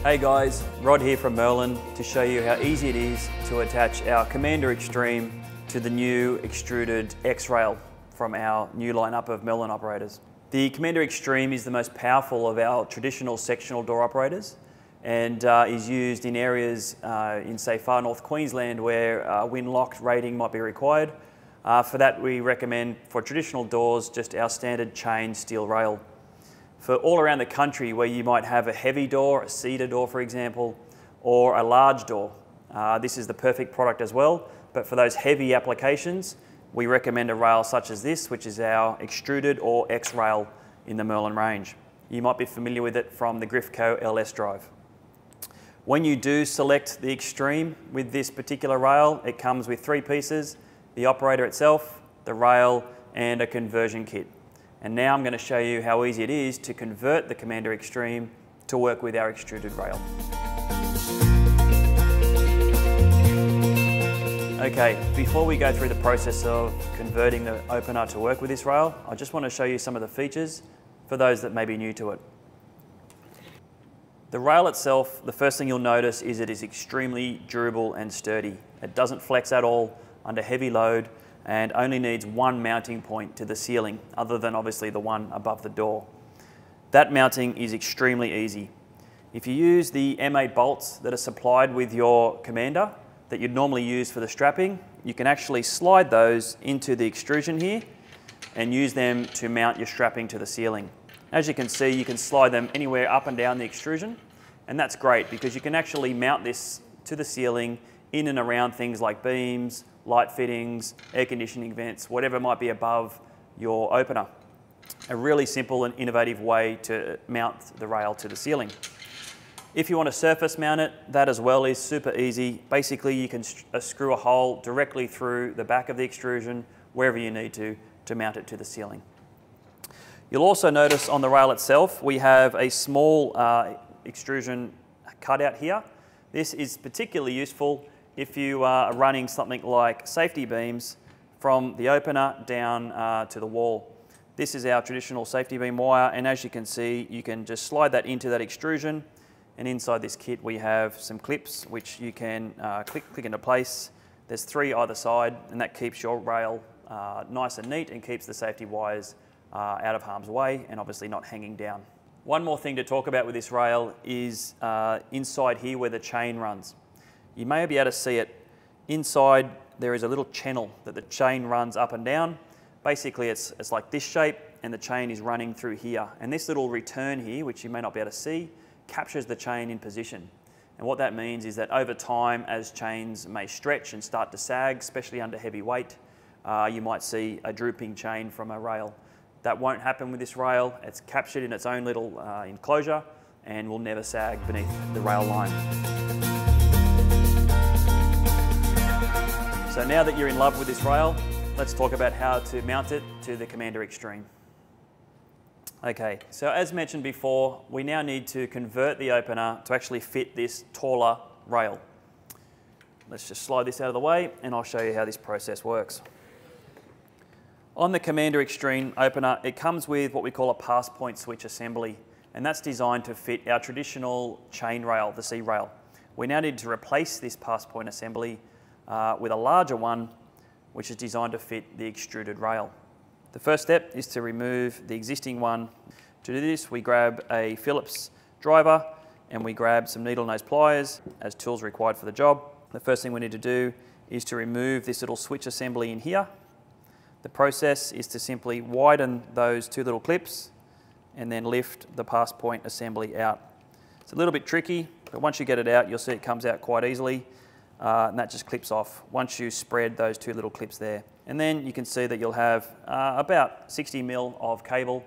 Hey guys, Rod here from Merlin to show you how easy it is to attach our Commander Extreme to the new Extruded X-Rail from our new lineup of Merlin operators. The Commander Extreme is the most powerful of our traditional sectional door operators and is used in areas in say far north Queensland where wind locked rating might be required. For that we recommend for traditional doors just our standard chain steel rail. For all around the country where you might have a heavy door, a cedar door for example, or a large door, this is the perfect product as well. But for those heavy applications, we recommend a rail such as this, which is our Extruded or X-Rail in the Merlin range. You might be familiar with it from the Griffco LS drive. When you do select the Extreme with this particular rail, it comes with 3 pieces, the operator itself, the rail, and a conversion kit. And now I'm going to show you how easy it is to convert the Commander Extreme to work with our extruded rail. Okay, before we go through the process of converting the opener to work with this rail, I just want to show you some of the features for those that may be new to it. The rail itself, the first thing you'll notice is it is extremely durable and sturdy. It doesn't flex at all under heavy load and only needs one mounting point to the ceiling, other than obviously the one above the door. That mounting is extremely easy. If you use the M8 bolts that are supplied with your Commander that you'd normally use for the strapping, you can actually slide those into the extrusion here and use them to mount your strapping to the ceiling. As you can see, you can slide them anywhere up and down the extrusion, and that's great because you can actually mount this to the ceiling in and around things like beams, light fittings, air conditioning vents, whatever might be above your opener. A really simple and innovative way to mount the rail to the ceiling. If you want to surface mount it, that as well is super easy. Basically you can screw a hole directly through the back of the extrusion wherever you need to mount it to the ceiling. You'll also notice on the rail itself we have a small extrusion cutout here. This is particularly useful if you are running something like safety beams from the opener down to the wall. This is our traditional safety beam wire, and as you can see, you can just slide that into that extrusion, and inside this kit we have some clips which you can click into place. There's 3 either side, and that keeps your rail nice and neat and keeps the safety wires out of harm's way and obviously not hanging down. One more thing to talk about with this rail is inside here where the chain runs. You may be able to see it. Inside there is a little channel that the chain runs up and down. Basically it's like this shape and the chain is running through here. And this little return here, which you may not be able to see, captures the chain in position. And what that means is that over time, as chains may stretch and start to sag, especially under heavy weight, you might see a drooping chain from a rail. That won't happen with this rail. It's captured in its own little enclosure and will never sag beneath the rail line. So now that you're in love with this rail, let's talk about how to mount it to the Commander Extreme. Okay, so as mentioned before, we now need to convert the opener to actually fit this taller rail. Let's just slide this out of the way and I'll show you how this process works. On the Commander Extreme opener, it comes with what we call a pass point switch assembly, and that's designed to fit our traditional chain rail, the C-rail. We now need to replace this pass point assembly with a larger one, which is designed to fit the extruded rail. The first step is to remove the existing one. To do this, we grab a Phillips driver and we grab some needle nose pliers as tools required for the job. The first thing we need to do is to remove this little switch assembly in here. The process is to simply widen those 2 little clips and then lift the pass point assembly out. It's a little bit tricky, but once you get it out, you'll see it comes out quite easily. And that just clips off once you spread those 2 little clips there. And then you can see that you'll have about 60 mil of cable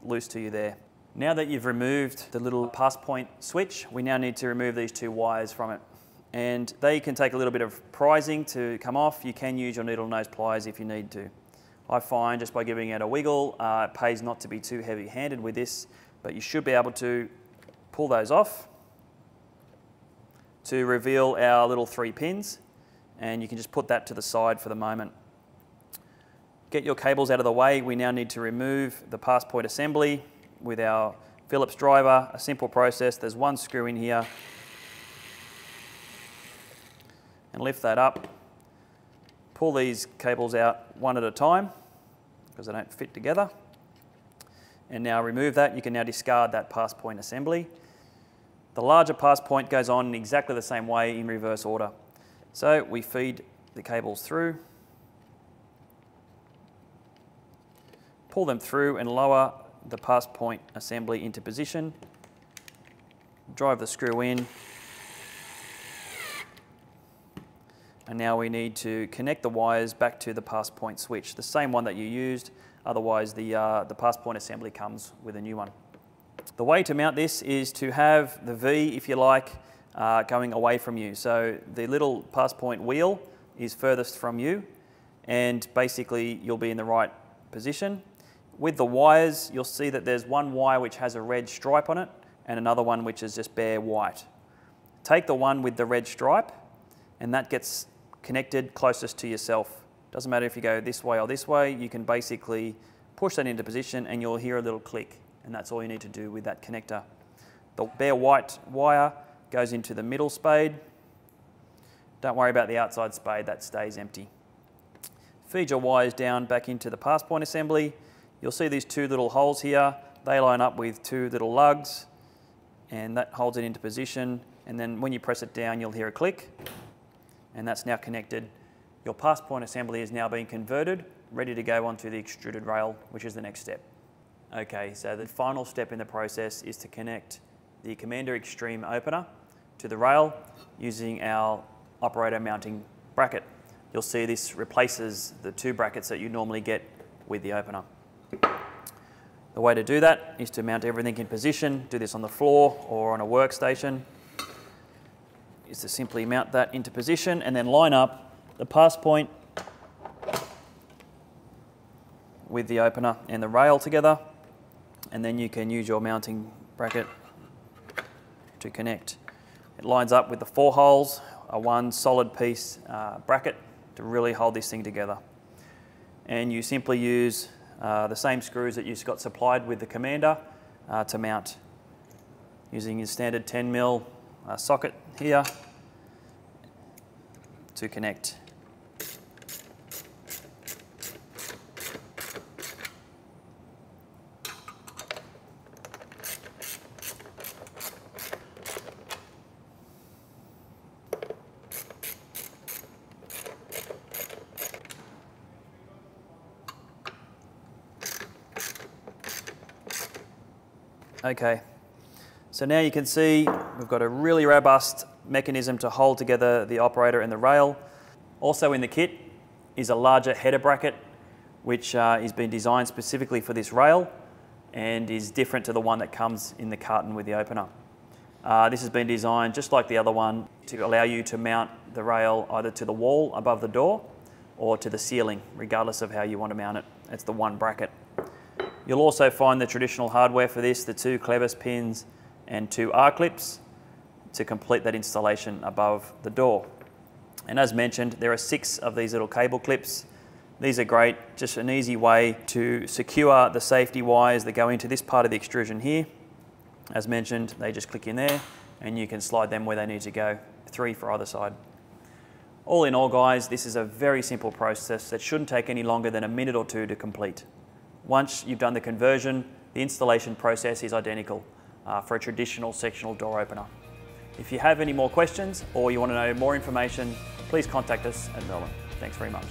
loose to you there. Now that you've removed the little pass point switch, we now need to remove these 2 wires from it. And they can take a little bit of prizing to come off. You can use your needle nose pliers if you need to. I find just by giving it a wiggle, it pays not to be too heavy-handed with this, but you should be able to pull those off to reveal our little 3 pins, and you can just put that to the side for the moment. Get your cables out of the way. We now need to remove the pass point assembly with our Phillips driver, a simple process. There's one screw in here. And lift that up. Pull these cables out one at a time because they don't fit together. And now remove that. You can now discard that pass point assembly. The larger pass point goes on in exactly the same way in reverse order. So we feed the cables through, pull them through and lower the pass point assembly into position, drive the screw in, and now we need to connect the wires back to the pass point switch, the same one that you used, otherwise the pass point assembly comes with a new one. The way to mount this is to have the V, if you like, going away from you. So the little pass point wheel is furthest from you, and basically you'll be in the right position. With the wires, you'll see that there's one wire which has a red stripe on it and another one which is just bare white. Take the one with the red stripe and that gets connected closest to yourself. Doesn't matter if you go this way or this way, you can basically push that into position and you'll hear a little click, and that's all you need to do with that connector. The bare white wire goes into the middle spade. Don't worry about the outside spade, that stays empty. Feed your wires down back into the pass point assembly. You'll see these two little holes here. They line up with two little lugs, and that holds it into position. And then when you press it down, you'll hear a click, and that's now connected. Your pass point assembly is now being converted, ready to go onto the extruded rail, which is the next step. Okay, so the final step in the process is to connect the Commander Extreme opener to the rail using our operator mounting bracket. You'll see this replaces the two brackets that you normally get with the opener. The way to do that is to mount everything in position. Do this on the floor or on a workstation. Is to simply mount that into position and then line up the pass point with the opener and the rail together, and then you can use your mounting bracket to connect. It lines up with the 4 holes, a one solid piece bracket to really hold this thing together. And you simply use the same screws that you've got supplied with the Commander to mount, using your standard 10mm socket here to connect. Okay, so now you can see we've got a really robust mechanism to hold together the operator and the rail. Also in the kit is a larger header bracket which is been designed specifically for this rail and is different to the one that comes in the carton with the opener. This has been designed just like the other one to allow you to mount the rail either to the wall above the door or to the ceiling, regardless of how you want to mount it. It's the one bracket. You'll also find the traditional hardware for this, the 2 clevis pins and 2 R-clips to complete that installation above the door. And as mentioned, there are 6 of these little cable clips. These are great, just an easy way to secure the safety wires that go into this part of the extrusion here. As mentioned, they just click in there and you can slide them where they need to go, 3 for either side. All in all, guys, this is a very simple process that shouldn't take any longer than a minute or 2 to complete. Once you've done the conversion, the installation process is identical for a traditional sectional door opener. If you have any more questions or you want to know more information, please contact us at Merlin. Thanks very much.